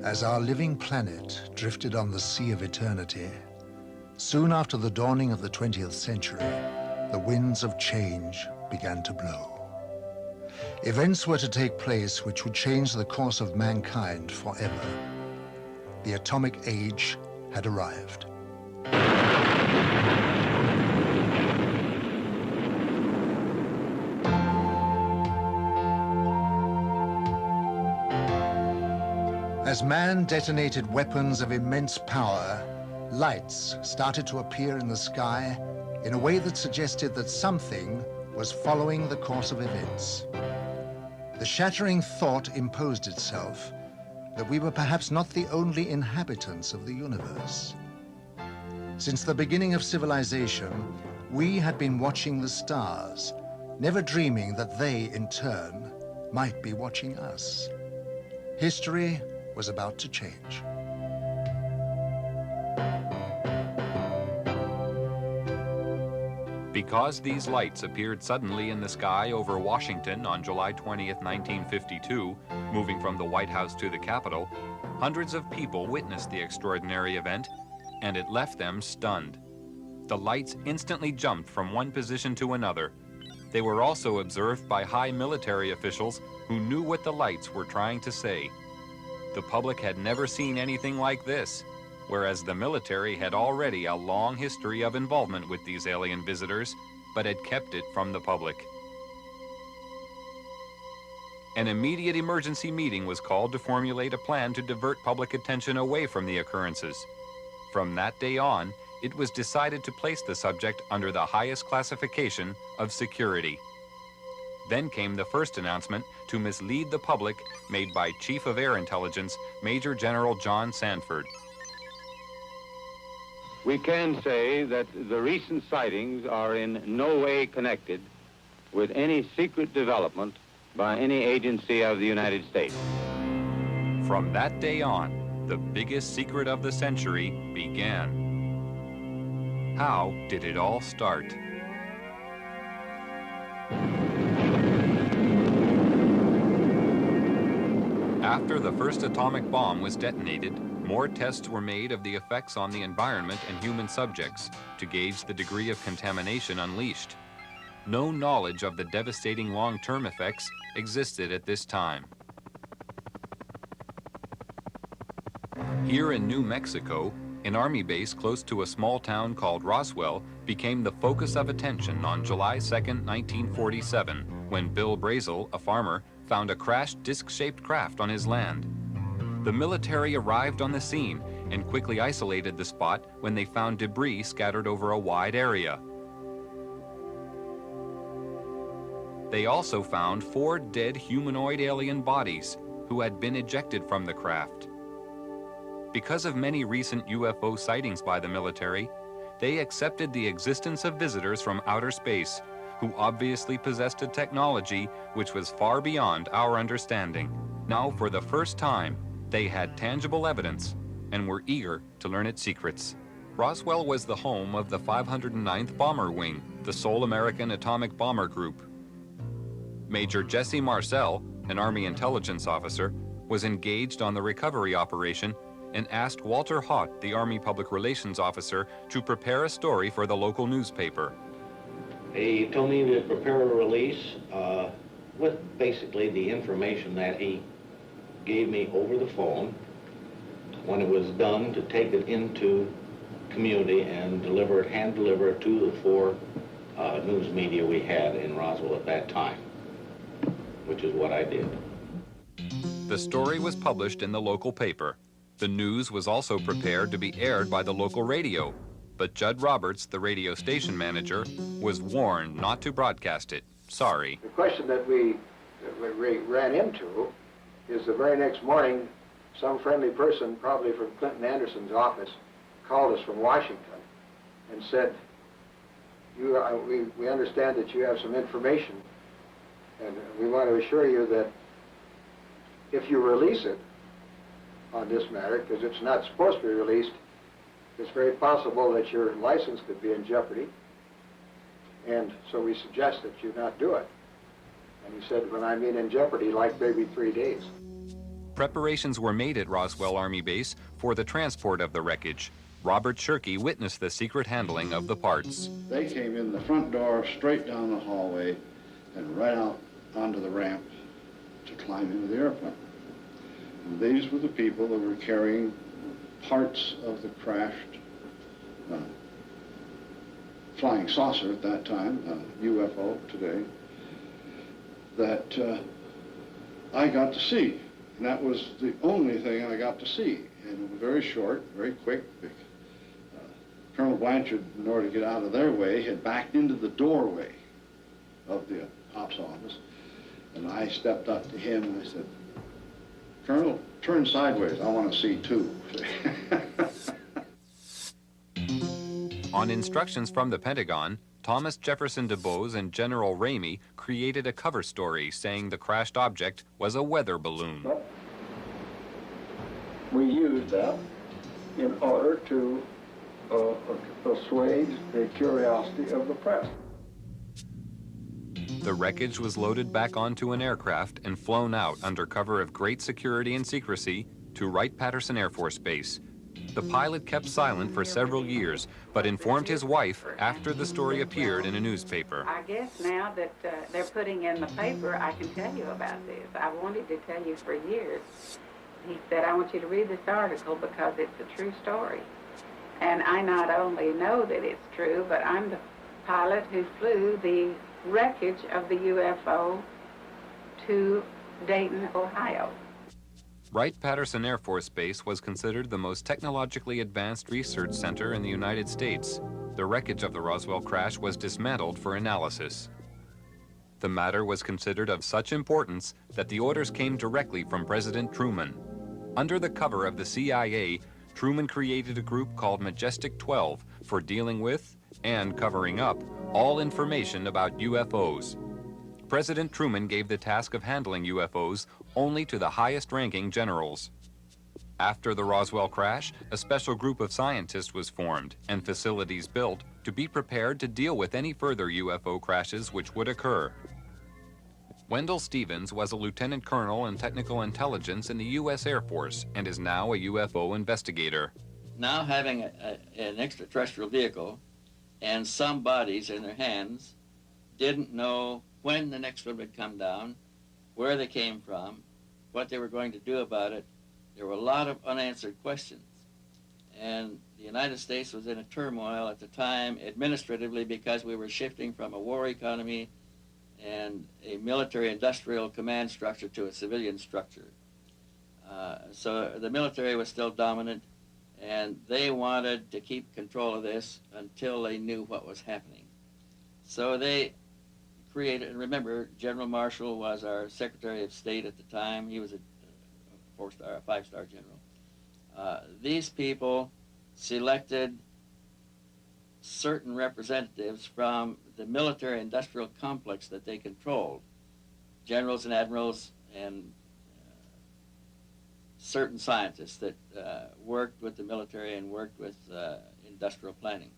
As our living planet drifted on the sea of eternity, soon after the dawning of the 20th century, the winds of change began to blow. Events were to take place which would change the course of mankind forever. The atomic age had arrived. As man detonated weapons of immense power, lights started to appear in the sky in a way that suggested that something was following the course of events. The shattering thought imposed itself that we were perhaps not the only inhabitants of the universe. Since the beginning of civilization, we had been watching the stars, never dreaming that they, in turn, might be watching us. History was about to change. Because these lights appeared suddenly in the sky over Washington on July 20th, 1952, moving from the White House to the Capitol, hundreds of people witnessed the extraordinary event, and it left them stunned. The lights instantly jumped from one position to another. They were also observed by high military officials who knew what the lights were trying to say. The public had never seen anything like this, whereas the military had already a long history of involvement with these alien visitors, but had kept it from the public. An immediate emergency meeting was called to formulate a plan to divert public attention away from the occurrences. From that day on, it was decided to place the subject under the highest classification of security. Then came the first announcement to mislead the public made by Chief of Air Intelligence, Major General John Sanford. We can say that the recent sightings are in no way connected with any secret development by any agency of the United States. From that day on, the biggest secret of the century began. How did it all start? After the first atomic bomb was detonated, more tests were made of the effects on the environment and human subjects to gauge the degree of contamination unleashed. No knowledge of the devastating long-term effects existed at this time. Here in New Mexico, an army base close to a small town called Roswell became the focus of attention on July 2nd, 1947, when Bill Brazel, a farmer, found a crashed disc-shaped craft on his land. The military arrived on the scene and quickly isolated the spot when they found debris scattered over a wide area. They also found 4 dead humanoid alien bodies who had been ejected from the craft. Because of many recent UFO sightings by the military, they accepted the existence of visitors from outer space who obviously possessed a technology which was far beyond our understanding. Now, for the first time, they had tangible evidence and were eager to learn its secrets. Roswell was the home of the 509th Bomber Wing, the sole American atomic bomber group. Major Jesse Marcel, an Army intelligence officer, was engaged on the recovery operation and asked Walter Haut, the Army Public Relations officer, to prepare a story for the local newspaper. He told me to prepare a release with basically the information that he gave me over the phone. When it was done, to take it into community and hand deliver it to the 4 news media we had in Roswell at that time, which is what I did. The story was published in the local paper. The news was also prepared to be aired by the local radio, but Judd Roberts, the radio station manager, was warned not to broadcast it. Sorry. The question that we ran into is the very next morning, some friendly person, probably from Clinton Anderson's office, called us from Washington and said, we understand that you have some information, and we want to assure you that if you release it on this matter, because it's not supposed to be released, it's very possible that your license could be in jeopardy, and so we suggest that you not do it. And he said, when I mean in jeopardy, like maybe 3 days. Preparations were made at Roswell Army Base for the transport of the wreckage. Robert Shirkey witnessed the secret handling of the parts. They came in the front door, straight down the hallway, and right out onto the ramp to climb into the airplane. And these were the people that were carrying parts of the crashed flying saucer at that time, UFO today, that I got to see. And that was the only thing I got to see. And it was very short, very quick. Colonel Blanchard, in order to get out of their way, had backed into the doorway of the ops office. And I stepped up to him and I said, Colonel, turn sideways. I want to see too. On instructions from the Pentagon, Thomas Jefferson DuBose and General Ramey created a cover story saying the crashed object was a weather balloon. We used that in order to assuage the curiosity of the press. The wreckage was loaded back onto an aircraft and flown out under cover of great security and secrecy to Wright-Patterson Air Force Base. The pilot kept silent for several years, but informed his wife after the story appeared in a newspaper. I guess now that they're putting in the paper, I can tell you about this. I wanted to tell you for years. He said, I want you to read this article because it's a true story. And I not only know that it's true, but I'm the pilot who flew the wreckage of the UFO to Dayton, Ohio. Wright-Patterson Air Force Base was considered the most technologically advanced research center in the United States. The wreckage of the Roswell crash was dismantled for analysis. The matter was considered of such importance that the orders came directly from President Truman. Under the cover of the CIA, Truman created a group called Majestic 12 for dealing with and covering up all information about UFOs. President Truman gave the task of handling UFOs only to the highest-ranking generals. After the Roswell crash, a special group of scientists was formed and facilities built to be prepared to deal with any further UFO crashes which would occur. Wendell Stevens was a lieutenant colonel in technical intelligence in the U.S. Air Force and is now a UFO investigator. Now having an extraterrestrial vehicle and some bodies in their hands, didn't know when the next one would come down, where they came from, what they were going to do about it. There were a lot of unanswered questions. And the United States was in a turmoil at the time administratively because we were shifting from a war economy and a military-industrial command structure to a civilian structure. So the military was still dominant, and they wanted to keep control of this until they knew what was happening. So they created, and remember, General Marshall was our Secretary of State at the time. He was a five-star general. These people selected certain representatives from the military-industrial complex that they controlled, generals and admirals and certain scientists that worked with the military and worked with industrial planning.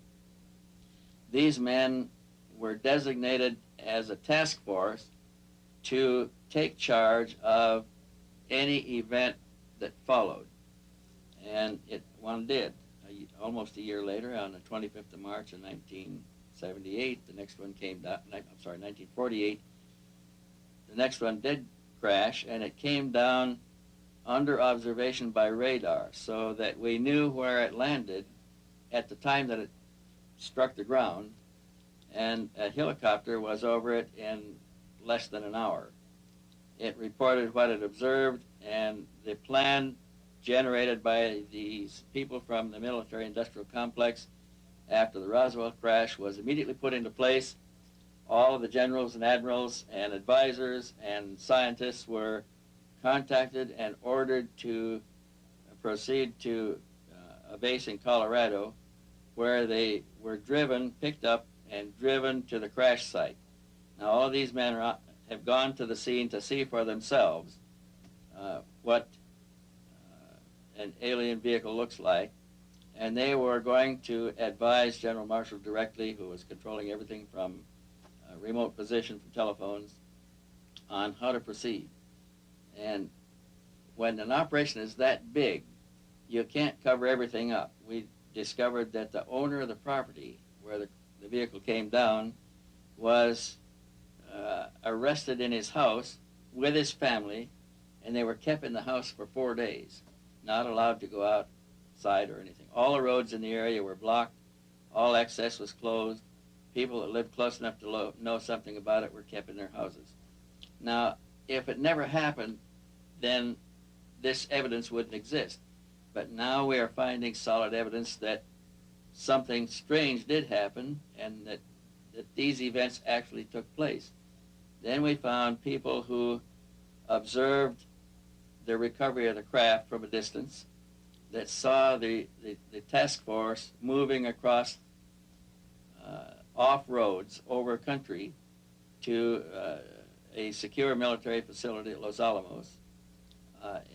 These men were designated as a task force to take charge of any event that followed. And one did. Almost a year later, on the 25th of March of 1978, the next one came down, 1948, the next one did crash, and it came down under observation by radar so that we knew where it landed at the time that it struck the ground, and a helicopter was over it in less than an hour. It reported what it observed, and the plan generated by these people from the military-industrial complex after the Roswell crash was immediately put into place. All of the generals and admirals and advisors and scientists were contacted and ordered to proceed to a base in Colorado, where they were picked up and driven to the crash site. Now, all of these men have gone to the scene to see for themselves what an alien vehicle looks like, and they were going to advise General Marshall directly, who was controlling everything from a remote position from telephones, on how to proceed. And when an operation is that big, you can't cover everything up. We discovered that the owner of the property where the vehicle came down was arrested in his house with his family, and they were kept in the house for 4 days, not allowed to go outside or anything. All the roads in the area were blocked. All access was closed. People that lived close enough to know something about it were kept in their houses. Now, if it never happened, then this evidence wouldn't exist. But now we are finding solid evidence that something strange did happen, and that these events actually took place. Then we found people who observed the recovery of the craft from a distance, that saw the task force moving across off roads over country to a secure military facility at Los Alamos.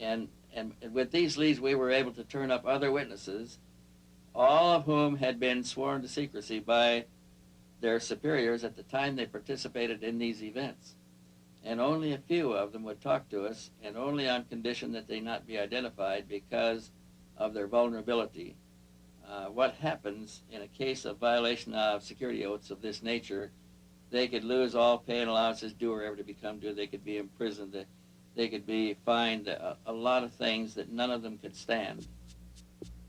And with these leads, we were able to turn up other witnesses, all of whom had been sworn to secrecy by their superiors at the time they participated in these events. And only a few of them would talk to us, and only on condition that they not be identified because of their vulnerability. What happens in a case of violation of security oaths of this nature, they could lose all pay and allowances due or ever to become due. They could be imprisoned. They could be fined a lot of things that none of them could stand.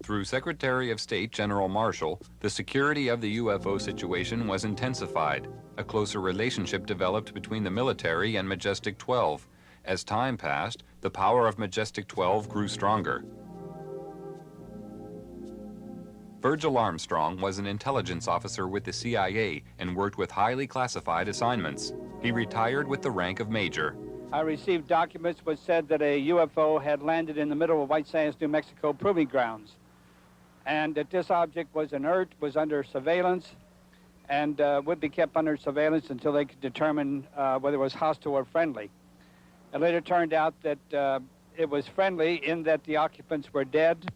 Through Secretary of State General Marshall, the security of the UFO situation was intensified. A closer relationship developed between the military and Majestic 12. As time passed, the power of Majestic 12 grew stronger. Virgil Armstrong was an intelligence officer with the CIA and worked with highly classified assignments. He retired with the rank of major. I received documents which said that a UFO had landed in the middle of White Sands, New Mexico proving grounds, and that this object was inert, was under surveillance, and would be kept under surveillance until they could determine whether it was hostile or friendly. It later turned out that it was friendly in that the occupants were dead,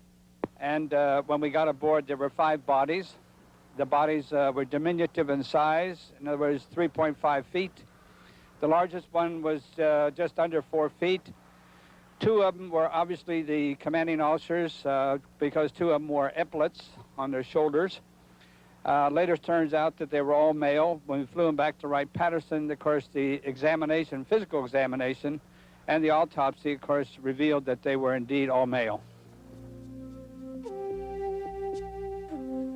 and when we got aboard, there were 5 bodies. The bodies were diminutive in size, in other words, 3.5 feet. The largest one was just under 4 feet. 2 of them were obviously the commanding officers because 2 of them wore epaulets on their shoulders. Later turns out that they were all male. When we flew them back to Wright-Patterson, of course, the examination, physical examination, and the autopsy, of course, revealed that they were indeed all male.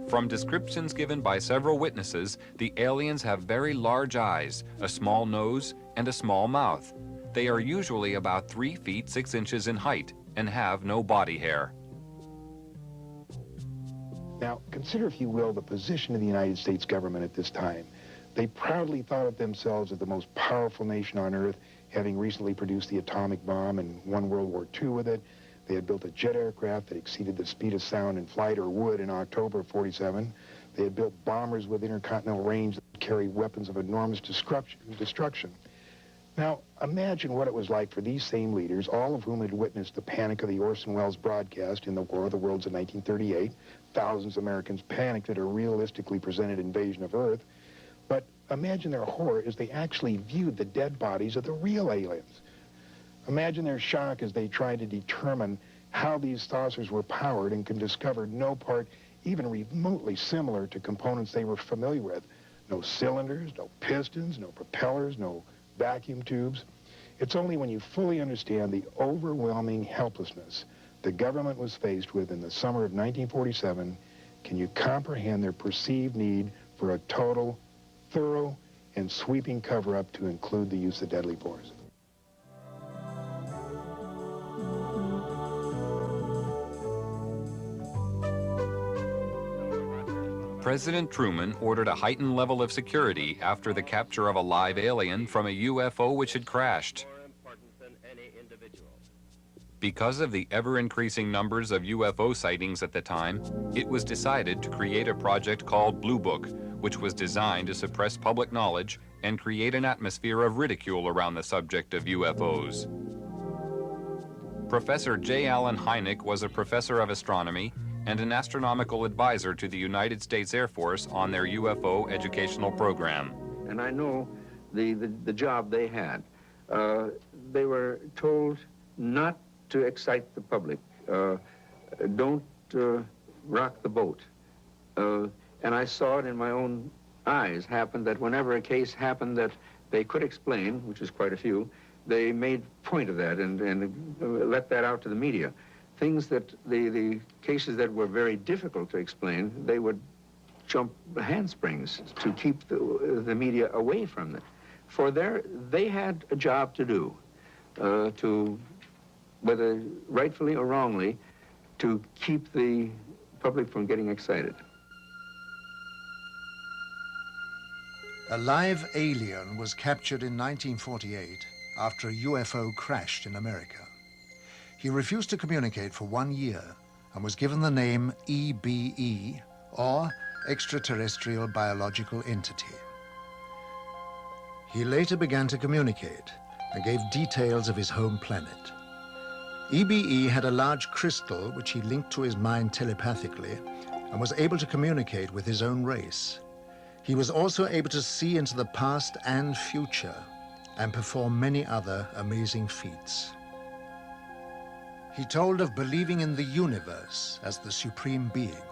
From descriptions given by several witnesses, the aliens have very large eyes, a small nose, and a small mouth. They are usually about 3 feet 6 inches in height and have no body hair. Now, consider, if you will, the position of the United States government at this time. They proudly thought of themselves as the most powerful nation on Earth, having recently produced the atomic bomb and won World War II with it. They had built a jet aircraft that exceeded the speed of sound in flight, or would, in October of '47. They had built bombers with intercontinental range that carried weapons of enormous destruction. Now, imagine what it was like for these same leaders, all of whom had witnessed the panic of the Orson Welles broadcast in the War of the Worlds in 1938. Thousands of Americans panicked at a realistically presented invasion of Earth. But imagine their horror as they actually viewed the dead bodies of the real aliens. Imagine their shock as they tried to determine how these saucers were powered and could discover no part even remotely similar to components they were familiar with. No cylinders, no pistons, no propellers, no vacuum tubes. It's only when you fully understand the overwhelming helplessness the government was faced with in the summer of 1947 can you comprehend their perceived need for a total, thorough, and sweeping cover-up to include the use of deadly force? President Truman ordered a heightened level of security after the capture of a live alien from a UFO which had crashed. Because of the ever-increasing numbers of UFO sightings at the time, it was decided to create a project called Blue Book, which was designed to suppress public knowledge and create an atmosphere of ridicule around the subject of UFOs. Professor J. Allen Hynek was a professor of astronomy and an astronomical advisor to the United States Air Force on their UFO educational program. And I know the job they had. They were told not to excite the public. Don't rock the boat. And I saw it in my own eyes happen that whenever a case happened that they could explain, which is quite a few, they made point of that and let that out to the media. Things that the cases that were very difficult to explain, they would jump handsprings to keep the media away from it. For they had a job to do, to, whether rightfully or wrongly, to keep the public from getting excited. A live alien was captured in 1948 after a UFO crashed in America. He refused to communicate for 1 year and was given the name EBE, or Extraterrestrial Biological Entity. He later began to communicate and gave details of his home planet. EBE had a large crystal which he linked to his mind telepathically and was able to communicate with his own race. He was also able to see into the past and future and perform many other amazing feats. He told of believing in the universe as the supreme being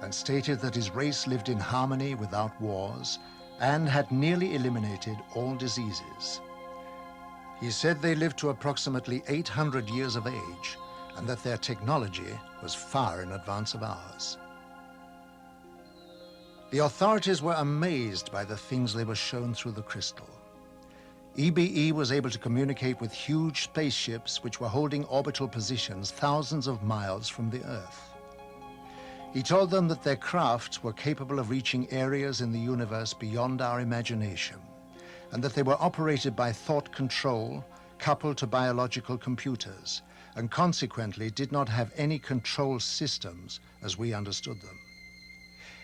and stated that his race lived in harmony without wars and had nearly eliminated all diseases. He said they lived to approximately 800 years of age and that their technology was far in advance of ours. The authorities were amazed by the things they were shown through the crystal. EBE was able to communicate with huge spaceships which were holding orbital positions thousands of miles from the Earth. He told them that their crafts were capable of reaching areas in the universe beyond our imagination, and that they were operated by thought control coupled to biological computers, and consequently did not have any control systems as we understood them.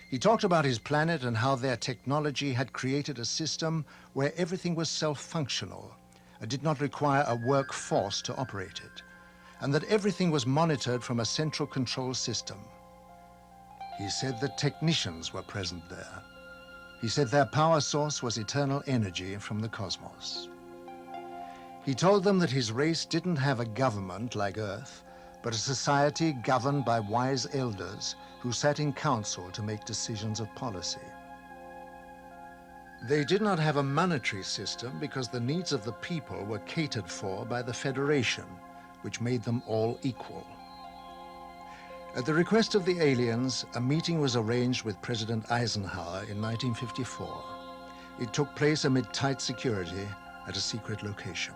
He talked about his planet and how their technology had created a system where everything was self-functional and did not require a workforce to operate it, and that everything was monitored from a central control system. He said that technicians were present there. He said their power source was eternal energy from the cosmos. He told them that his race didn't have a government like Earth, but a society governed by wise elders who sat in council to make decisions of policy. They did not have a monetary system because the needs of the people were catered for by the Federation, which made them all equal. At the request of the aliens, a meeting was arranged with President Eisenhower in 1954. It took place amid tight security at a secret location.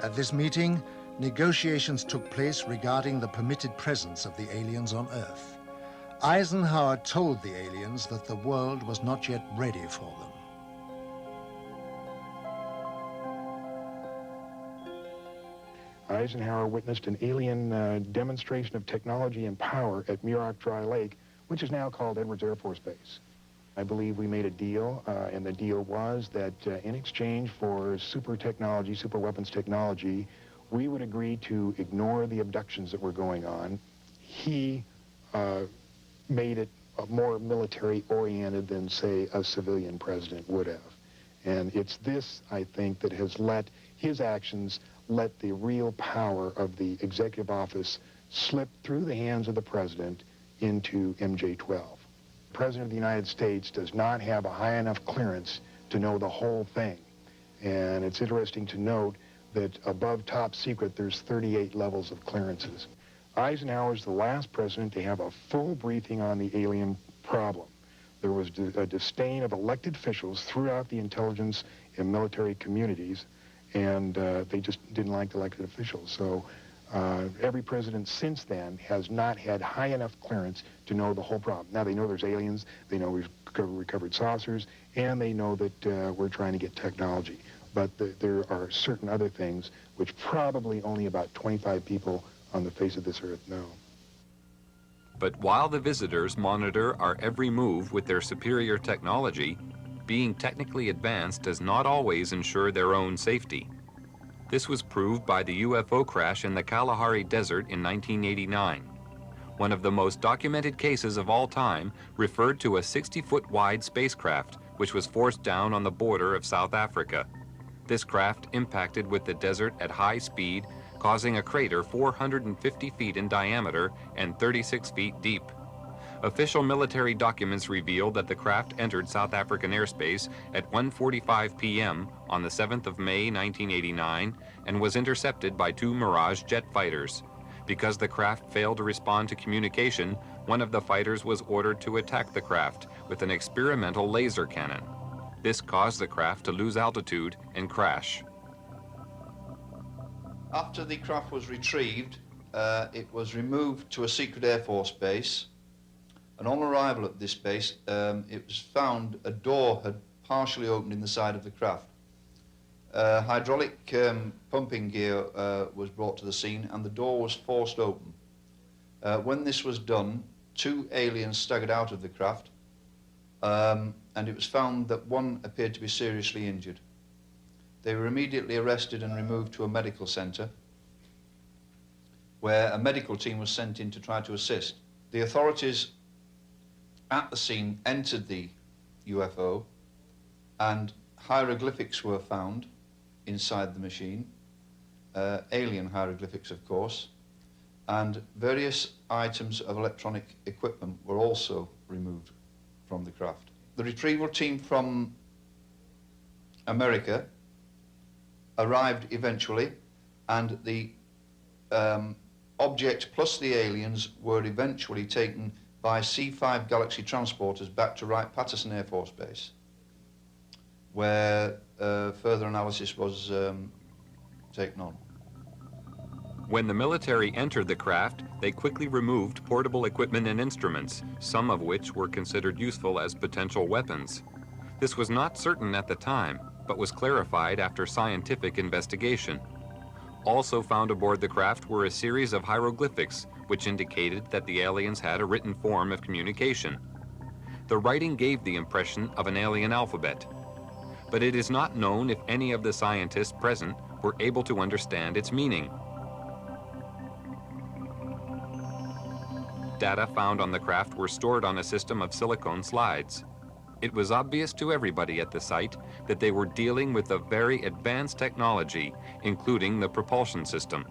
At this meeting, negotiations took place regarding the permitted presence of the aliens on Earth. Eisenhower told the aliens that the world was not yet ready for them. Eisenhower witnessed an alien demonstration of technology and power at Muroc Dry Lake, which is now called Edwards Air Force Base. I believe we made a deal, and the deal was that in exchange for super technology, super weapons technology, we would agree to ignore the abductions that were going on. He made it more military-oriented than, say, a civilian president would have. And it's this, I think, that has let his actions let the real power of the executive office slip through the hands of the president into MJ-12. The President of the United States does not have a high enough clearance to know the whole thing. And it's interesting to note that above top secret there's 38 levels of clearances. Eisenhower's the last president to have a full briefing on the alien problem. There was a disdain of elected officials throughout the intelligence and military communities, and they just didn't like elected officials. So every president since then has not had high enough clearance to know the whole problem. Now they know there's aliens, they know we've recovered saucers, and they know that we're trying to get technology. But there are certain other things which probably only about 25 people on the face of this earth know. But while the visitors monitor our every move with their superior technology, being technically advanced does not always ensure their own safety. This was proved by the UFO crash in the Kalahari Desert in 1989. One of the most documented cases of all time referred to a 60-foot wide spacecraft which was forced down on the border of South Africa. This craft impacted with the desert at high speed, causing a crater 450 feet in diameter and 36 feet deep. Official military documents revealed that the craft entered South African airspace at 1:45 p.m. on the 7th of May 1989 and was intercepted by 2 Mirage jet fighters. Because the craft failed to respond to communication, one of the fighters was ordered to attack the craft with an experimental laser cannon. This caused the craft to lose altitude and crash. After the craft was retrieved, it was removed to a secret Air Force base, and on arrival at this base, it was found a door had partially opened in the side of the craft. Hydraulic pumping gear was brought to the scene, and the door was forced open. When this was done, 2 aliens staggered out of the craft, and it was found that one appeared to be seriously injured. They were immediately arrested and removed to a medical center, where a medical team was sent in to try to assist. The authorities at the scene entered the UFO, and hieroglyphics were found inside the machine, alien hieroglyphics, of course, and various items of electronic equipment were also removed from the craft. The retrieval team from America arrived eventually, and the object plus the aliens were eventually taken by C-5 Galaxy transporters back to Wright-Patterson Air Force Base, where further analysis was taken on. When the military entered the craft, they quickly removed portable equipment and instruments, some of which were considered useful as potential weapons. This was not certain at the time, but was clarified after scientific investigation. Also found aboard the craft were a series of hieroglyphics, which indicated that the aliens had a written form of communication. The writing gave the impression of an alien alphabet, but it is not known if any of the scientists present were able to understand its meaning. Data found on the craft were stored on a system of silicone slides. It was obvious to everybody at the site that they were dealing with a very advanced technology, including the propulsion system.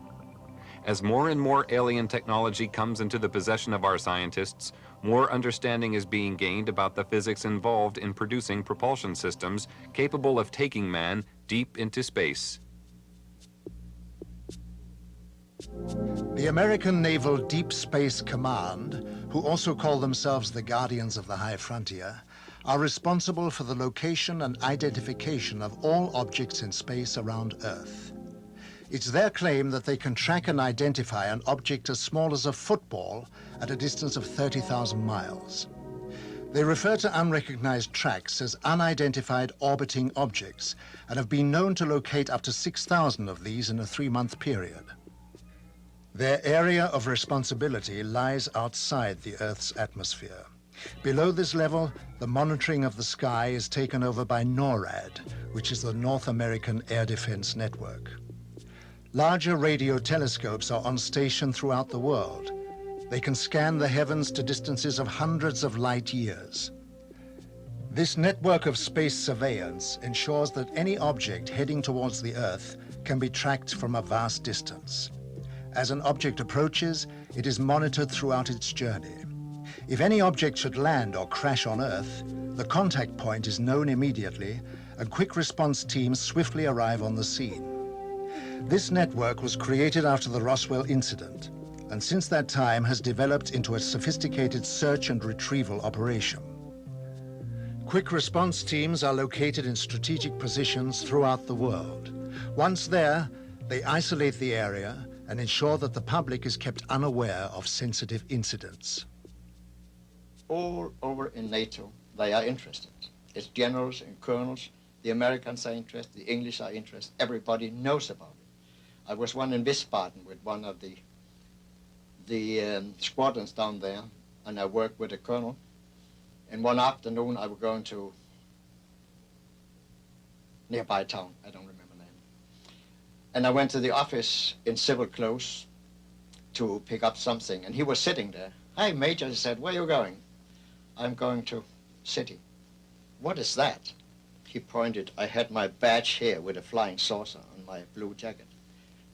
As more and more alien technology comes into the possession of our scientists, more understanding is being gained about the physics involved in producing propulsion systems capable of taking man deep into space. The American Naval Deep Space Command, who also call themselves the Guardians of the High Frontier, are responsible for the location and identification of all objects in space around Earth. It's their claim that they can track and identify an object as small as a football at a distance of 30,000 miles. They refer to unrecognized tracks as unidentified orbiting objects and have been known to locate up to 6,000 of these in a 3-month period. Their area of responsibility lies outside the Earth's atmosphere. Below this level, the monitoring of the sky is taken over by NORAD, which is the North American Air Defense Network. Larger radio telescopes are on station throughout the world. They can scan the heavens to distances of hundreds of light years. This network of space surveillance ensures that any object heading towards the Earth can be tracked from a vast distance. As an object approaches, it is monitored throughout its journey. If any object should land or crash on Earth, the contact point is known immediately, and quick response teams swiftly arrive on the scene. This network was created after the Roswell incident, and since that time has developed into a sophisticated search and retrieval operation. Quick response teams are located in strategic positions throughout the world. Once there, they isolate the area and ensure that the public is kept unaware of sensitive incidents. All over in NATO, they are interested. It's generals and colonels. The Americans are interested. The English are interested. Everybody knows about it. I was one in Wiesbaden with one of the squadrons down there, and I worked with a colonel. And one afternoon, I was going to nearby town. I don't remember the name. And I went to the office in civil clothes to pick up something, and he was sitting there. Hey, Major, he said, where are you going? I'm going to city. What is that? He pointed. I had my badge here with a flying saucer on my blue jacket.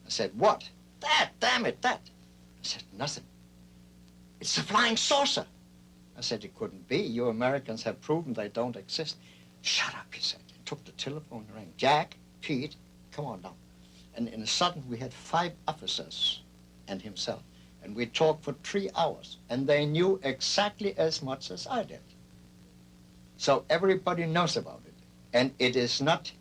I said, what? That, damn it, that. I said, nothing. It's a flying saucer. I said, it couldn't be. You Americans have proven they don't exist. Shut up, he said. He took the telephone and rang. Jack, Pete, come on down. And in a sudden, we had 5 officers and himself. And we talked for 3 hours. And they knew exactly as much as I did. So everybody knows about it. And it is not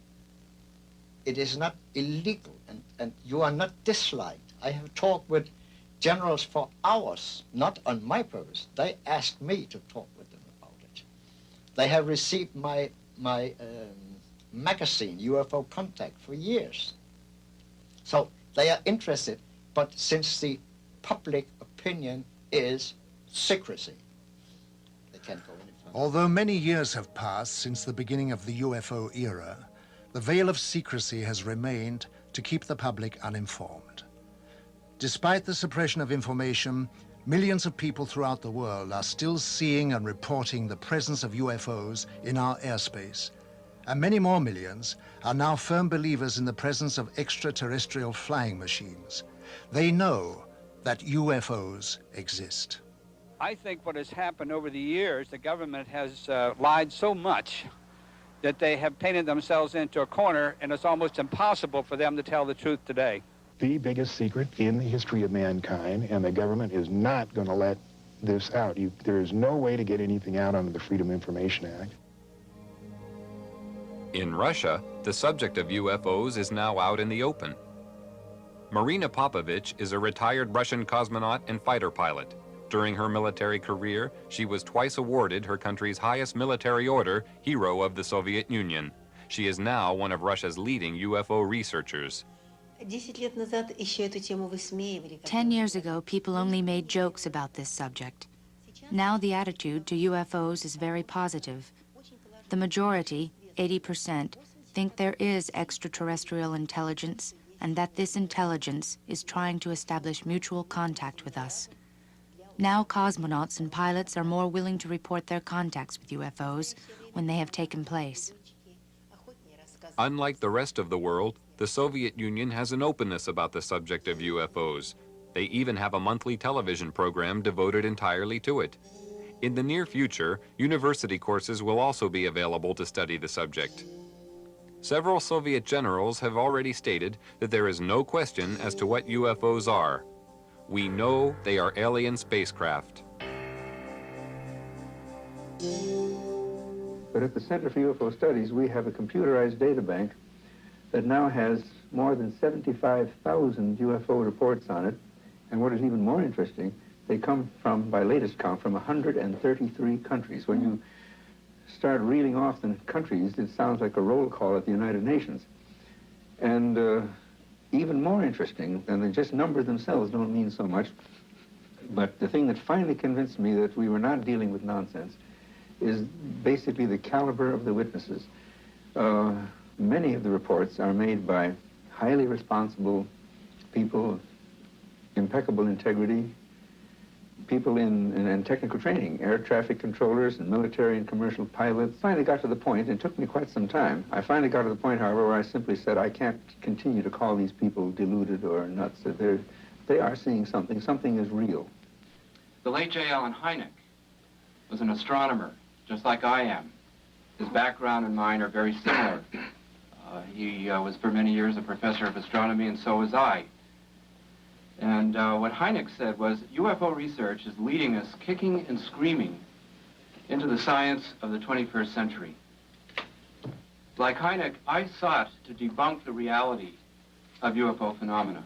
illegal. And you are not disliked. I have talked with generals for hours, not on my purpose. They asked me to talk with them about it. They have received my magazine, UFO Contact, for years. So they are interested, but since the public opinion is secrecy, they can't go any further. Although many years have passed since the beginning of the UFO era, the veil of secrecy has remained to keep the public uninformed. Despite the suppression of information, millions of people throughout the world are still seeing and reporting the presence of UFOs in our airspace. And many more millions are now firm believers in the presence of extraterrestrial flying machines. They know that UFOs exist. I think what has happened over the years, the government has lied so much that they have painted themselves into a corner, and it's almost impossible for them to tell the truth today. The biggest secret in the history of mankind, and the government is not going to let this out. There is no way to get anything out under the Freedom of Information Act. In Russia, the subject of UFOs is now out in the open. Marina Popovich is a retired Russian cosmonaut and fighter pilot. During her military career, she was twice awarded her country's highest military order, Hero of the Soviet Union. She is now one of Russia's leading UFO researchers. 10 years ago, people only made jokes about this subject. Now the attitude to UFOs is very positive. The majority, 80%, think there is extraterrestrial intelligence and that this intelligence is trying to establish mutual contact with us. Now cosmonauts and pilots are more willing to report their contacts with UFOs when they have taken place. Unlike the rest of the world, the Soviet Union has an openness about the subject of UFOs. They even have a monthly television program devoted entirely to it. In the near future, university courses will also be available to study the subject. Several Soviet generals have already stated that there is no question as to what UFOs are. We know they are alien spacecraft. But at the Center for UFO Studies, we have a computerized data bank that now has more than 75,000 UFO reports on it. And what is even more interesting, they come from, by latest count, from 133 countries. When you start reeling off the countries, it sounds like a roll call at the United Nations. And even more interesting, and the just numbers themselves don't mean so much, but the thing that finally convinced me that we were not dealing with nonsense is basically the caliber of the witnesses. Many of the reports are made by highly responsible people, impeccable integrity, people in technical training, air traffic controllers and military and commercial pilots. Finally got to the point, and it took me quite some time. I finally got to the point, however, where I simply said, I can't continue to call these people deluded or nuts. They are seeing something. Something is real. The late J. Allen Hynek was an astronomer, just like I am. His background and mine are very similar. He was for many years a professor of astronomy, and so was I. And what Hynek said was, UFO research is leading us kicking and screaming into the science of the 21st century. Like Hynek, I sought to debunk the reality of UFO phenomena,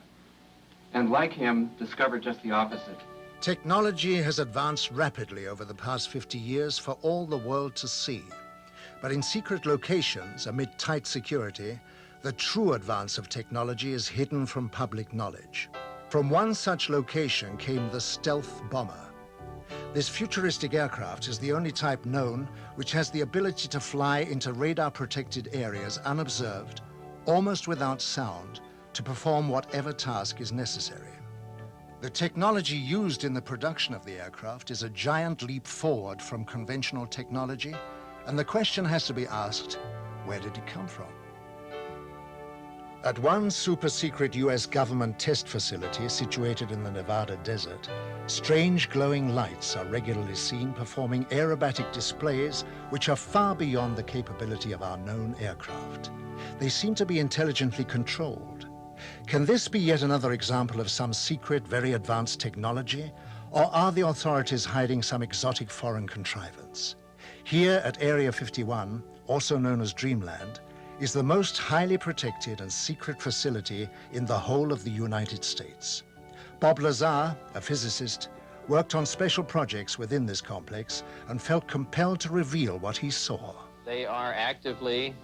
and like him, discovered just the opposite. Technology has advanced rapidly over the past 50 years for all the world to see. But in secret locations, amid tight security, the true advance of technology is hidden from public knowledge. From one such location came the stealth bomber. This futuristic aircraft is the only type known which has the ability to fly into radar-protected areas unobserved, almost without sound, to perform whatever task is necessary. The technology used in the production of the aircraft is a giant leap forward from conventional technology, and the question has to be asked, where did it come from? At one super-secret US government test facility situated in the Nevada desert, strange glowing lights are regularly seen performing aerobatic displays which are far beyond the capability of our known aircraft. They seem to be intelligently controlled. Can this be yet another example of some secret, very advanced technology? Or are the authorities hiding some exotic foreign contrivance? Here at Area 51, also known as Dreamland, is the most highly protected and secret facility in the whole of the United States. Bob Lazar, a physicist, worked on special projects within this complex and felt compelled to reveal what he saw. They are actively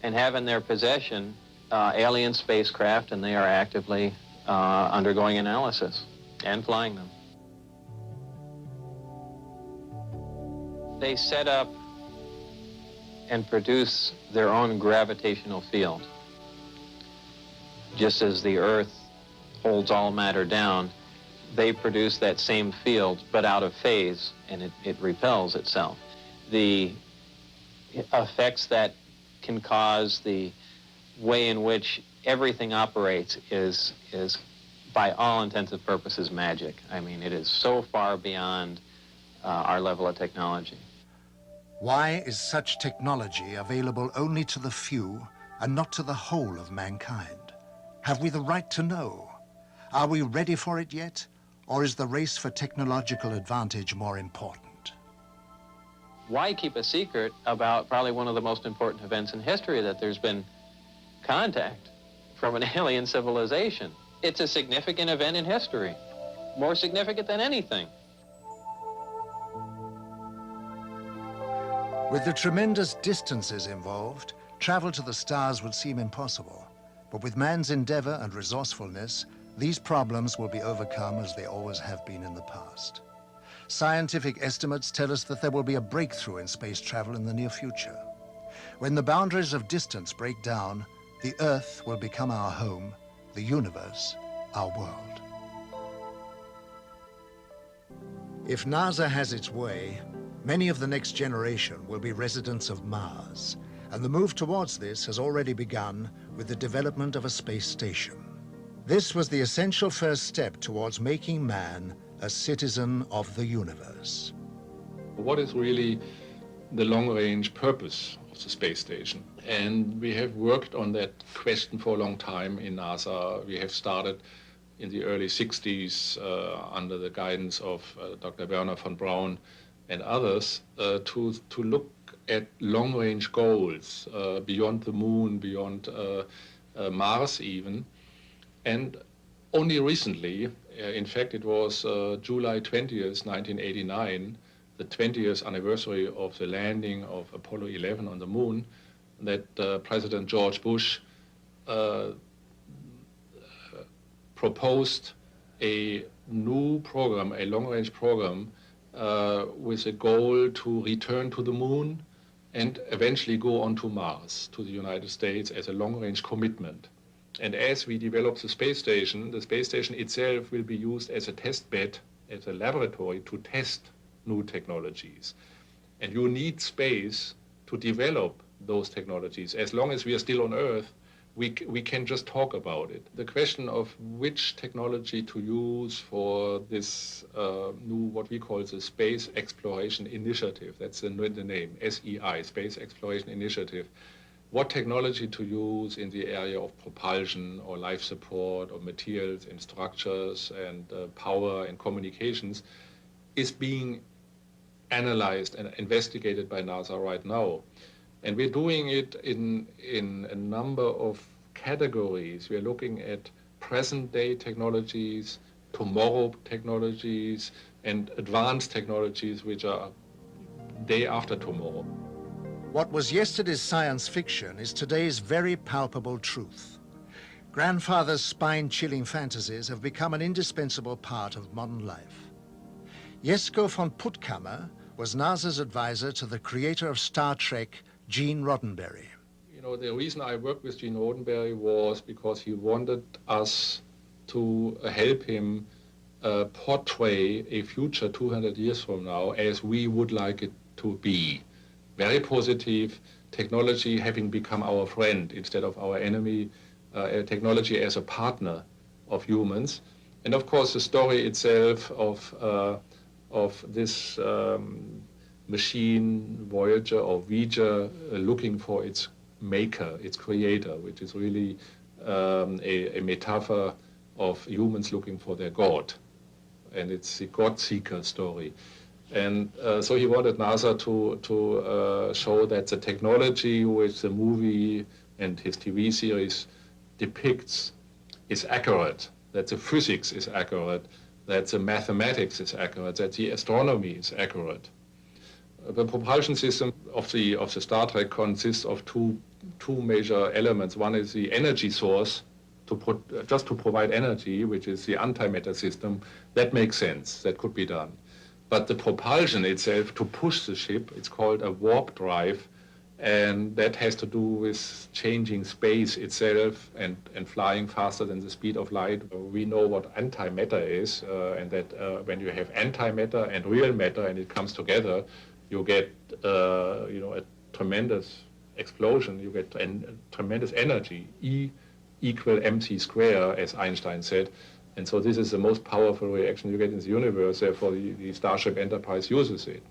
and have in their possession alien spacecraft, and they are actively undergoing analysis and flying them. They set up and produce their own gravitational field. Just as the Earth holds all matter down, they produce that same field, but out of phase, and it repels itself. The effects that can cause, the way in which everything operates is by all intents and purposes, magic. I mean, it is so far beyond our level of technology. Why is such technology available only to the few and not to the whole of mankind? Have we the right to know? Are we ready for it yet? Or is the race for technological advantage more important? Why keep a secret about probably one of the most important events in history, that there's been contact from an alien civilization? It's a significant event in history, more significant than anything. With the tremendous distances involved, travel to the stars would seem impossible. But with man's endeavor and resourcefulness, these problems will be overcome as they always have been in the past. Scientific estimates tell us that there will be a breakthrough in space travel in the near future. When the boundaries of distance break down, the Earth will become our home, the universe, our world. If NASA has its way, many of the next generation will be residents of Mars, and the move towards this has already begun with the development of a space station. This was the essential first step towards making man a citizen of the universe. What is really the long-range purpose of the space station? And we have worked on that question for a long time in NASA. We have started in the early 60s under the guidance of Dr. Werner von Braun and others to look at long-range goals beyond the moon, beyond Mars even. And only recently, in fact it was July 20th, 1989, the 20th anniversary of the landing of Apollo 11 on the moon, that President George Bush proposed a new program, a long-range program, with a goal to return to the moon and eventually go on to Mars, to the United States, as a long-range commitment. And as we develop the space station itself will be used as a test bed, as a laboratory to test new technologies. And you need space to develop those technologies. As long as we are still on Earth, we can just talk about it. The question of which technology to use for this new, what we call the Space Exploration Initiative, that's the name, SEI, Space Exploration Initiative, what technology to use in the area of propulsion or life support or materials and structures and power and communications is being analyzed and investigated by NASA right now. And we're doing it in a number of categories. We're looking at present-day technologies, tomorrow technologies, and advanced technologies which are day after tomorrow. What was yesterday's science fiction is today's very palpable truth. Grandfather's spine-chilling fantasies have become an indispensable part of modern life. Jesko von Puttkammer was NASA's advisor to the creator of Star Trek, Gene Roddenberry. You know, the reason I worked with Gene Roddenberry was because he wanted us to help him portray a future 200 years from now as we would like it to be. Very positive, technology having become our friend instead of our enemy, technology as a partner of humans. And of course the story itself of this machine, Voyager or V'ger, looking for its maker, its creator, which is really a metaphor of humans looking for their God. And it's the God-seeker story. And so he wanted NASA to show that the technology which the movie and his TV series depicts is accurate, that the physics is accurate, that the mathematics is accurate, that the astronomy is accurate. The propulsion system of the Star Trek consists of two major elements. One is the energy source, just to provide energy, which is the antimatter system. That makes sense, that could be done. But the propulsion itself, to push the ship, it's called a warp drive, and that has to do with changing space itself and flying faster than the speed of light. We know what antimatter is, and that when you have antimatter and real matter and it comes together, you get a tremendous explosion, you get tremendous energy, E equal mc square, as Einstein said. And so this is the most powerful reaction you get in the universe, therefore the Starship Enterprise uses it.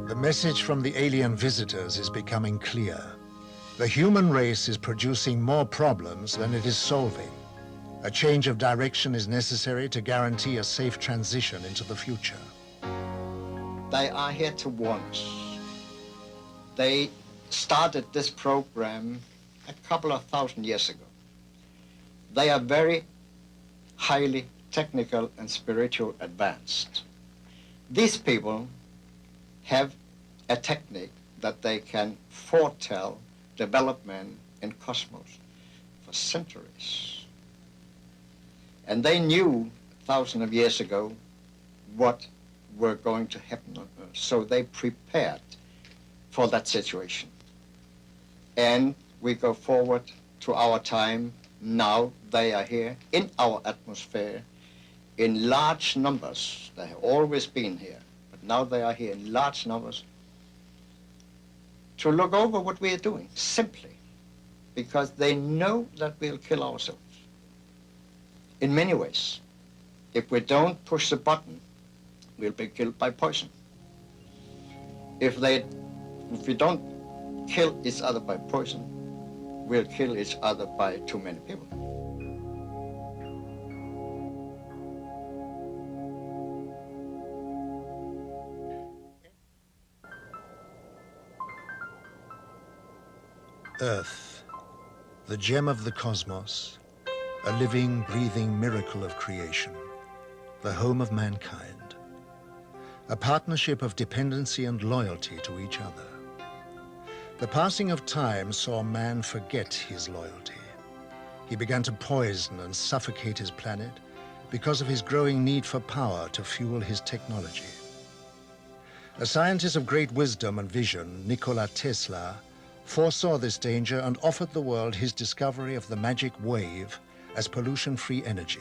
The message from the alien visitors is becoming clear. The human race is producing more problems than it is solving. A change of direction is necessary to guarantee a safe transition into the future. They are here to warn us. They started this program a couple of thousand years ago. They are very highly technical and spiritual advanced. These people have a technique that they can foretell development in cosmos for centuries. And they knew thousands of years ago what were going to happen on Earth. So they prepared for that situation. And we go forward to our time. Now they are here in our atmosphere in large numbers. They have always been here, but now they are here in large numbers to look over what we are doing, simply because they know that we'll kill ourselves in many ways. If we don't push the button, we'll be killed by poison. If we don't kill each other by poison, we'll kill each other by too many people. Earth, the gem of the cosmos, a living, breathing miracle of creation, the home of mankind, a partnership of dependency and loyalty to each other. The passing of time saw man forget his loyalty. He began to poison and suffocate his planet because of his growing need for power to fuel his technology. A scientist of great wisdom and vision, Nikola Tesla, foresaw this danger and offered the world his discovery of the magic wave as pollution-free energy.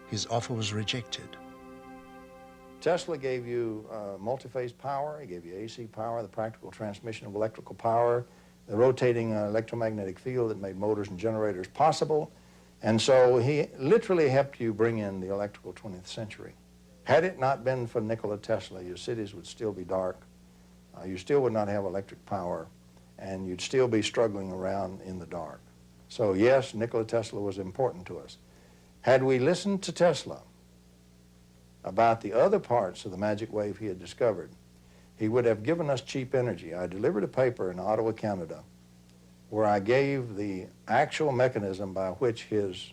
His offer was rejected. Tesla gave you multi-phase power, he gave you AC power, the practical transmission of electrical power, the rotating electromagnetic field that made motors and generators possible. And so he literally helped you bring in the electrical 20th century. Had it not been for Nikola Tesla, your cities would still be dark, you still would not have electric power, and you'd still be struggling around in the dark. So yes, Nikola Tesla was important to us. Had we listened to Tesla about the other parts of the magic wave he had discovered, he would have given us cheap energy. I delivered a paper in Ottawa, Canada, where I gave the actual mechanism by which his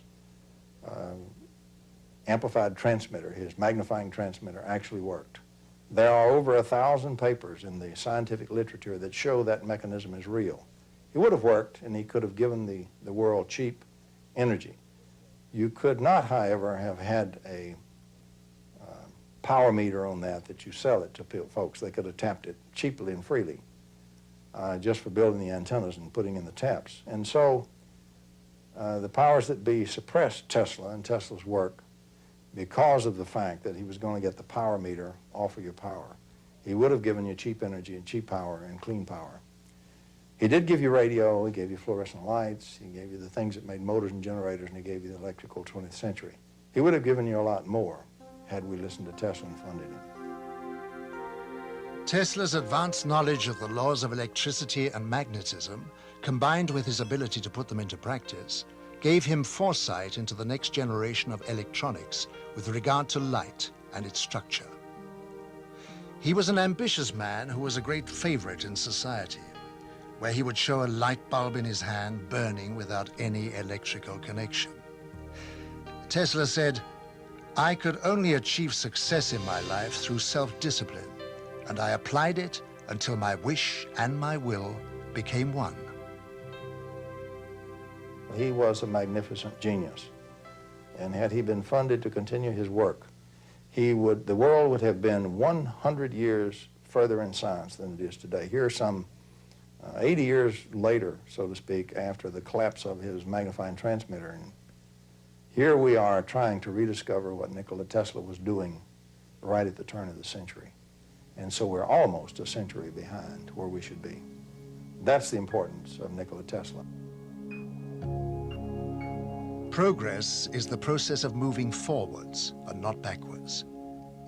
amplified transmitter, his magnifying transmitter, actually worked. There are over 1,000 papers in the scientific literature that show that mechanism is real. It would have worked, and he could have given the world cheap energy. You could not, however, have had a power meter on that you sell it to folks. They could have tapped it cheaply and freely just for building the antennas and putting in the taps. And so the powers that be suppressed Tesla and Tesla's work because of the fact that he was going to get the power meter off of your power. He would have given you cheap energy and cheap power and clean power. He did give you radio, he gave you fluorescent lights, he gave you the things that made motors and generators, and he gave you the electrical 20th century. He would have given you a lot more had we listened to Tesla and funded him. Tesla's advanced knowledge of the laws of electricity and magnetism, combined with his ability to put them into practice, gave him foresight into the next generation of electronics with regard to light and its structure. He was an ambitious man who was a great favorite in society, where he would show a light bulb in his hand burning without any electrical connection. Tesla said, "I could only achieve success in my life through self-discipline, and I applied it until my wish and my will became one." He was a magnificent genius, and had he been funded to continue his work, the world would have been 100 years further in science than it is today. Here some 80 years later, so to speak, after the collapse of his magnifying transmitter, and here we are trying to rediscover what Nikola Tesla was doing right at the turn of the century. And so we're almost a century behind where we should be. That's the importance of Nikola Tesla. Progress is the process of moving forwards and not backwards.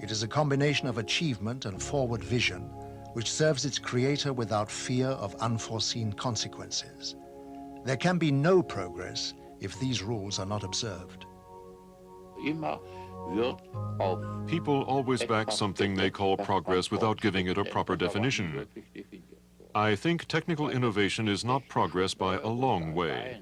It is a combination of achievement and forward vision which serves its creator without fear of unforeseen consequences. There can be no progress if these rules are not observed. People always back something they call progress without giving it a proper definition. I think technical innovation is not progress by a long way.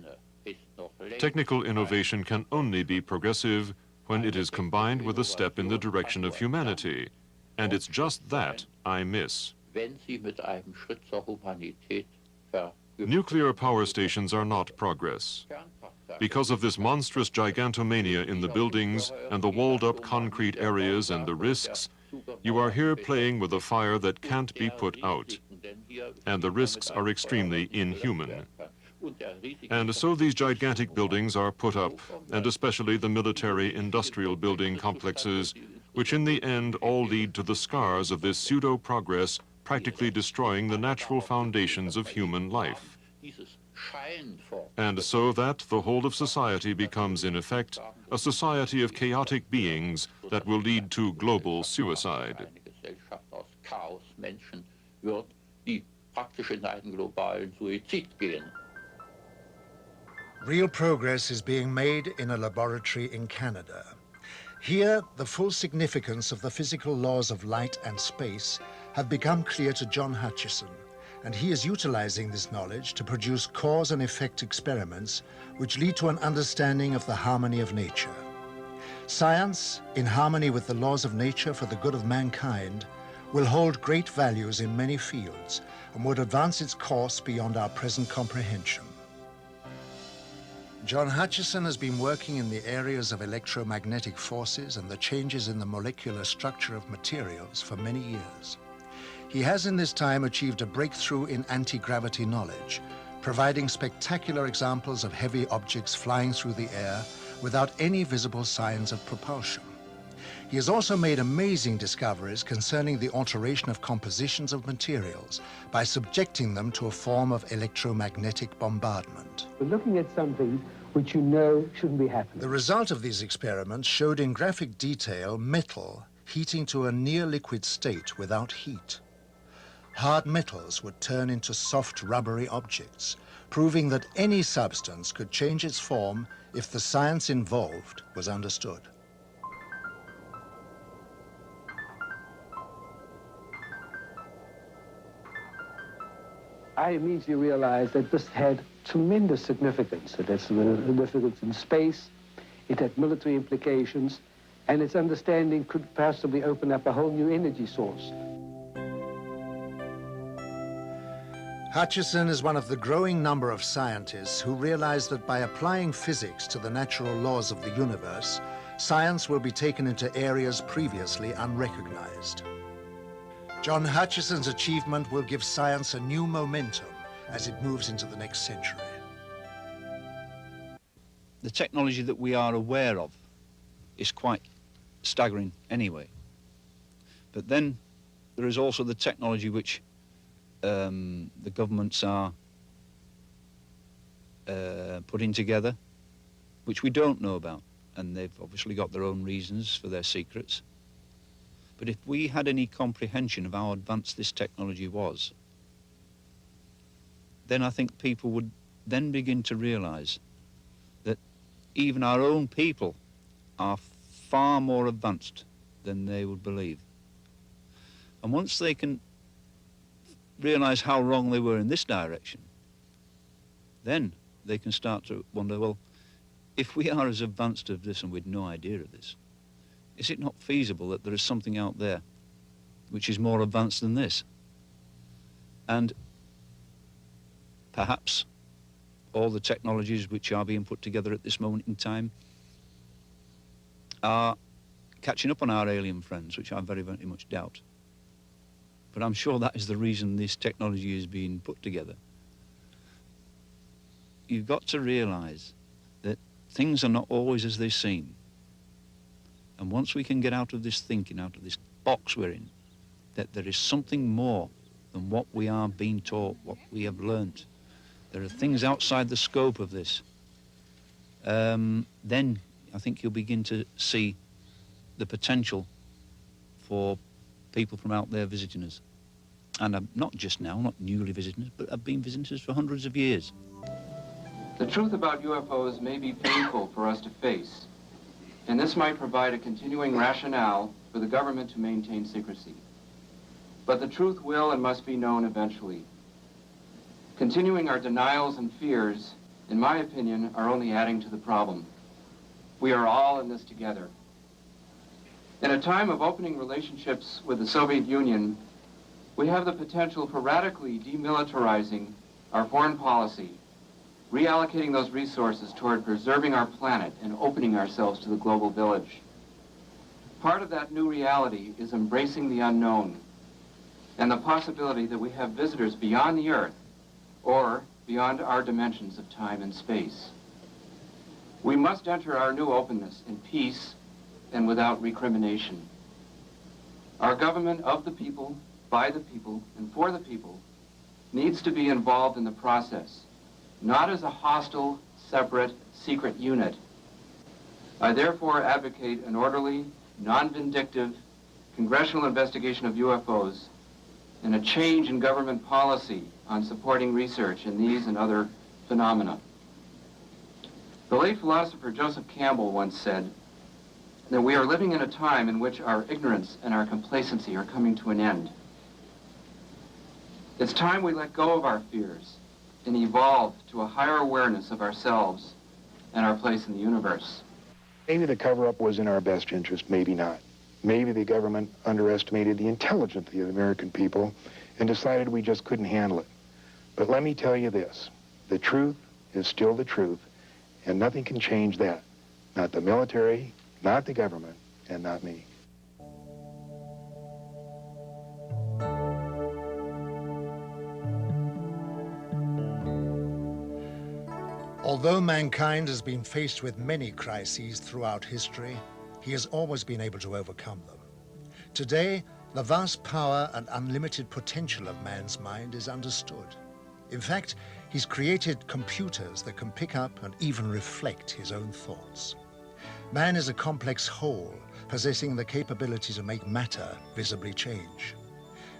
Technical innovation can only be progressive when it is combined with a step in the direction of humanity, and it's just that I miss. Nuclear power stations are not progress. Because of this monstrous gigantomania in the buildings and the walled-up concrete areas and the risks, you are here playing with a fire that can't be put out, and the risks are extremely inhuman. And so these gigantic buildings are put up, and especially the military-industrial building complexes, which in the end all lead to the scars of this pseudo-progress, practically destroying the natural foundations of human life. And so that the whole of society becomes, in effect, a society of chaotic beings that will lead to global suicide. Real progress is being made in a laboratory in Canada. Here, the full significance of the physical laws of light and space have become clear to John Hutchison, and he is utilizing this knowledge to produce cause and effect experiments which lead to an understanding of the harmony of nature. Science, in harmony with the laws of nature for the good of mankind, will hold great values in many fields and would advance its course beyond our present comprehension. John Hutchison has been working in the areas of electromagnetic forces and the changes in the molecular structure of materials for many years. He has in this time achieved a breakthrough in anti-gravity knowledge, providing spectacular examples of heavy objects flying through the air without any visible signs of propulsion. He has also made amazing discoveries concerning the alteration of compositions of materials by subjecting them to a form of electromagnetic bombardment. We're looking at something which you know shouldn't be happening. The result of these experiments showed in graphic detail metal heating to a near liquid state without heat. Hard metals would turn into soft rubbery objects, proving that any substance could change its form if the science involved was understood. I immediately realized that this had tremendous significance. It had significance in space, it had military implications, and its understanding could possibly open up a whole new energy source. Hutchison is one of the growing number of scientists who realize that by applying physics to the natural laws of the universe, science will be taken into areas previously unrecognized. John Hutchison's achievement will give science a new momentum as it moves into the next century. The technology that we are aware of is quite staggering anyway. But then there is also the technology which the governments are putting together, which we don't know about, and they've obviously got their own reasons for their secrets. But if we had any comprehension of how advanced this technology was, then I think people would then begin to realize that even our own people are far more advanced than they would believe. And once they can realize how wrong they were in this direction, then they can start to wonder, well, if we are as advanced as this and we'd no idea of this, is it not feasible that there is something out there which is more advanced than this? And perhaps all the technologies which are being put together at this moment in time are catching up on our alien friends, which I very, very much doubt. But I'm sure that is the reason this technology is being put together. You've got to realize that things are not always as they seem. And once we can get out of this thinking, out of this box we're in, that there is something more than what we are being taught, what we have learnt. There are things outside the scope of this. Then I think you'll begin to see the potential for people from out there visiting us. And not just now, not newly visiting us, but have been visiting us for hundreds of years. The truth about UFOs may be painful for us to face, and this might provide a continuing rationale for the government to maintain secrecy. But the truth will and must be known eventually. Continuing our denials and fears, in my opinion, are only adding to the problem. We are all in this together. In a time of opening relationships with the Soviet Union, we have the potential for radically demilitarizing our foreign policy, reallocating those resources toward preserving our planet and opening ourselves to the global village. Part of that new reality is embracing the unknown and the possibility that we have visitors beyond the Earth or beyond our dimensions of time and space. We must enter our new openness in peace and without recrimination. Our government of the people, by the people, and for the people needs to be involved in the process, not as a hostile, separate, secret unit. I therefore advocate an orderly, non-vindictive congressional investigation of UFOs and a change in government policy on supporting research in these and other phenomena. The late philosopher Joseph Campbell once said that we are living in a time in which our ignorance and our complacency are coming to an end. It's time we let go of our fears and evolve to a higher awareness of ourselves and our place in the universe. Maybe the cover-up was in our best interest, maybe not. Maybe the government underestimated the intelligence of the American people and decided we just couldn't handle it. But let me tell you this, the truth is still the truth, and nothing can change that. Not the military, not the government, and not me. Although mankind has been faced with many crises throughout history, he has always been able to overcome them. Today, the vast power and unlimited potential of man's mind is understood. In fact, he's created computers that can pick up and even reflect his own thoughts. Man is a complex whole, possessing the capability to make matter visibly change.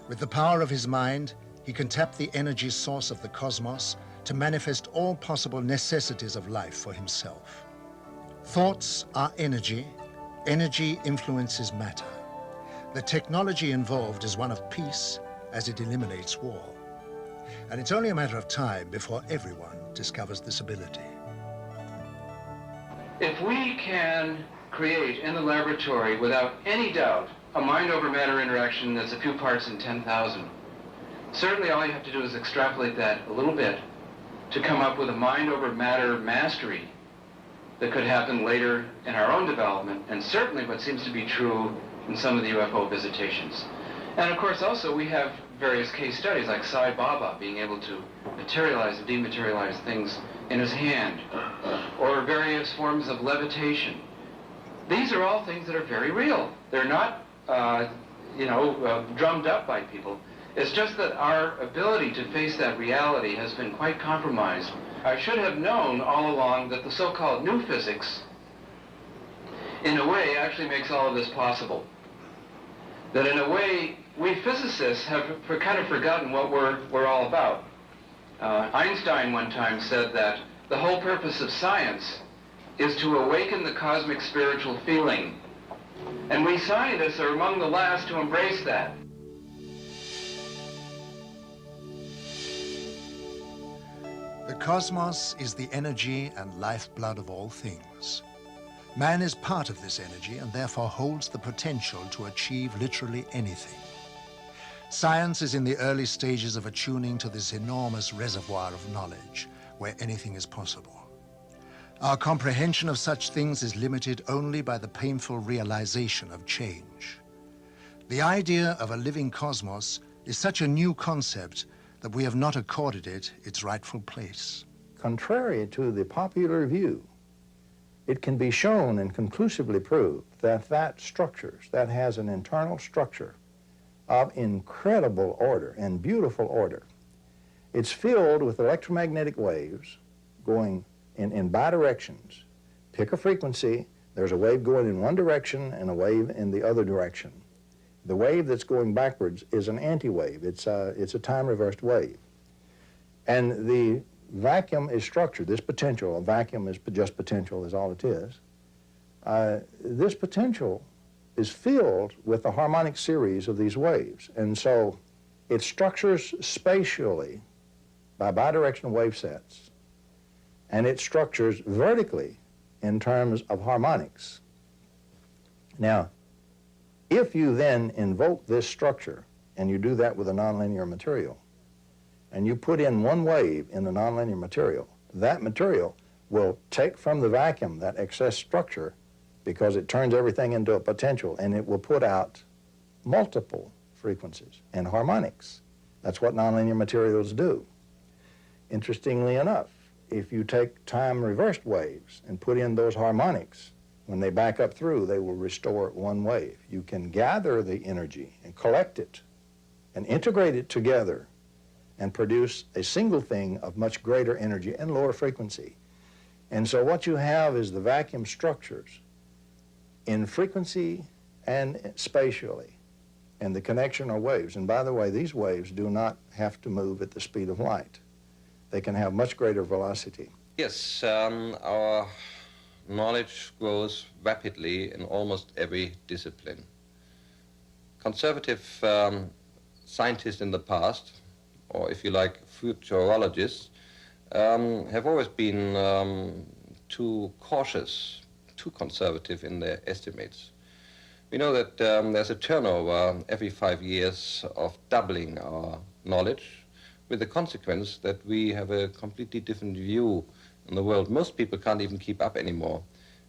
With the power of his mind, he can tap the energy source of the cosmos to manifest all possible necessities of life for himself. Thoughts are energy. Energy influences matter. The technology involved is one of peace as it eliminates war. And it's only a matter of time before everyone discovers this ability. If we can create in the laboratory, without any doubt, a mind-over-matter interaction that's a few parts in 10,000, certainly all you have to do is extrapolate that a little bit to come up with a mind-over-matter mastery that could happen later in our own development, and certainly what seems to be true in some of the UFO visitations. And of course also we have various case studies like Sai Baba being able to materialize and dematerialize things in his hand, or various forms of levitation. These are all things that are very real. They're not, drummed up by people. It's just that our ability to face that reality has been quite compromised. I should have known all along that the so-called new physics, in a way, actually makes all of this possible. That in a way, we physicists have kind of forgotten what we're all about. Einstein one time said that the whole purpose of science is to awaken the cosmic spiritual feeling. And we scientists are among the last to embrace that. The cosmos is the energy and lifeblood of all things. Man is part of this energy and therefore holds the potential to achieve literally anything. Science is in the early stages of attuning to this enormous reservoir of knowledge where anything is possible. Our comprehension of such things is limited only by the painful realization of change. The idea of a living cosmos is such a new concept that we have not accorded it its rightful place. Contrary to the popular view, it can be shown and conclusively proved that structures, that has an internal structure of incredible order and beautiful order. It's filled with electromagnetic waves going in bidirections. Pick a frequency, there's a wave going in one direction and a wave in the other direction. The wave that's going backwards is an anti-wave. It's a time-reversed wave. And the vacuum is structured, this potential, a vacuum is just potential is all it is. This potential is filled with a harmonic series of these waves. And so it structures spatially by bidirectional wave sets, and it structures vertically in terms of harmonics. Now, if you then invoke this structure, and you do that with a nonlinear material, and you put in one wave in the nonlinear material, that material will take from the vacuum that excess structure because it turns everything into a potential, and it will put out multiple frequencies and harmonics. That's what nonlinear materials do. Interestingly enough, if you take time-reversed waves and put in those harmonics, when they back up through, they will restore one wave. You can gather the energy and collect it and integrate it together and produce a single thing of much greater energy and lower frequency. And so what you have is the vacuum structures in frequency and spatially, and the connection are waves. And by the way, these waves do not have to move at the speed of light. They can have much greater velocity. Yes, our knowledge grows rapidly in almost every discipline. Conservative scientists in the past, or if you like, futurologists, have always been too cautious, too conservative in their estimates. We know that there's a turnover every 5 years of doubling our knowledge, with the consequence that we have a completely different view in the world. Most people can't even keep up anymore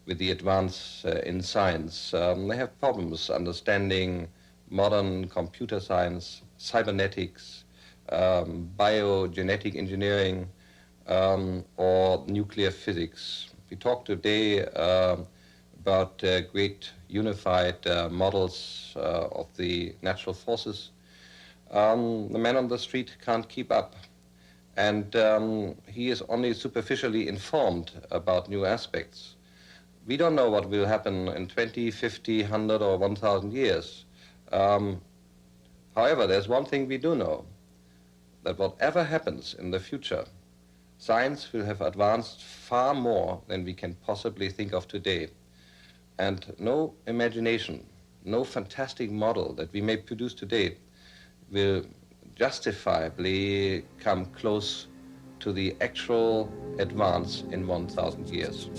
with the advance in science. They have problems understanding modern computer science, cybernetics, biogenetic engineering, or nuclear physics. We talked today about great unified models of the natural forces. The man on the street can't keep up, and he is only superficially informed about new aspects. We don't know what will happen in 20, 50, 100, or 1,000 years. However, there's one thing we do know, that whatever happens in the future, science will have advanced far more than we can possibly think of today. And no imagination, no fantastic model that we may produce today will justifiably come close to the actual advance in 1,000 years.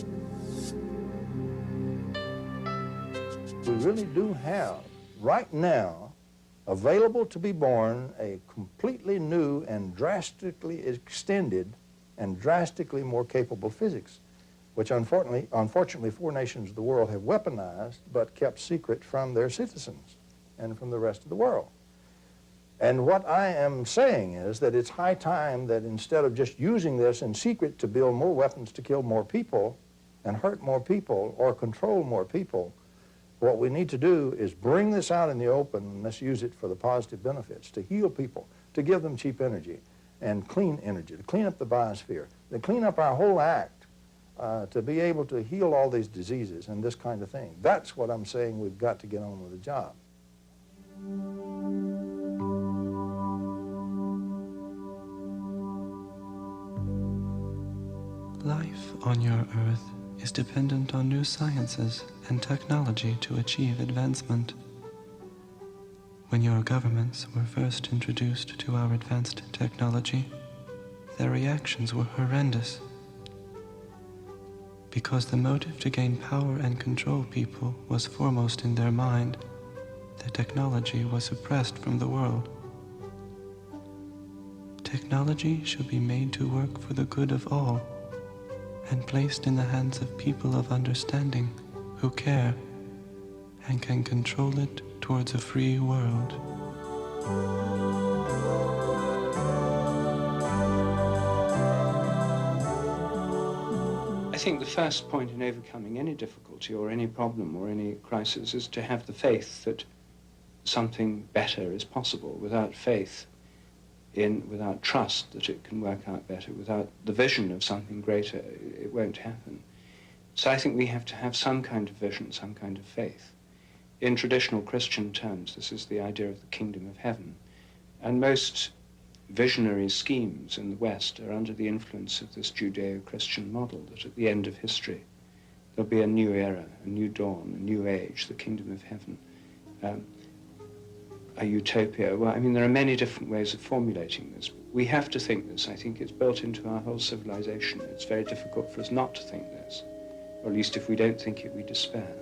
We really do have, right now, available to be born a completely new and drastically extended and drastically more capable physics, which unfortunately 4 nations of the world have weaponized but kept secret from their citizens and from the rest of the world. And what I am saying is that it's high time that instead of just using this in secret to build more weapons to kill more people and hurt more people or control more people, what we need to do is bring this out in the open and let's use it for the positive benefits, to heal people, to give them cheap energy and clean energy, to clean up the biosphere, to clean up our whole act, to be able to heal all these diseases and this kind of thing. That's what I'm saying we've got to get on with the job. Life on your Earth is dependent on new sciences and technology to achieve advancement. When your governments were first introduced to our advanced technology, their reactions were horrendous. Because the motive to gain power and control people was foremost in their mind, the technology was suppressed from the world. Technology should be made to work for the good of all, and placed in the hands of people of understanding who care and can control it towards a free world. I think the first point in overcoming any difficulty or any problem or any crisis is to have the faith that something better is possible. Without faith, without trust that it can work out better, without the vision of something greater, it won't happen. So I think we have to have some kind of vision, some kind of faith. In traditional Christian terms, this is the idea of the kingdom of heaven. And most visionary schemes in the West are under the influence of this Judeo-Christian model, that at the end of history there'll be a new era, a new dawn, a new age, the kingdom of heaven. A utopia. Well, I mean, there are many different ways of formulating this. We have to think this. I think it's built into our whole civilization. It's very difficult for us not to think this. Or at least if we don't think it, we despair.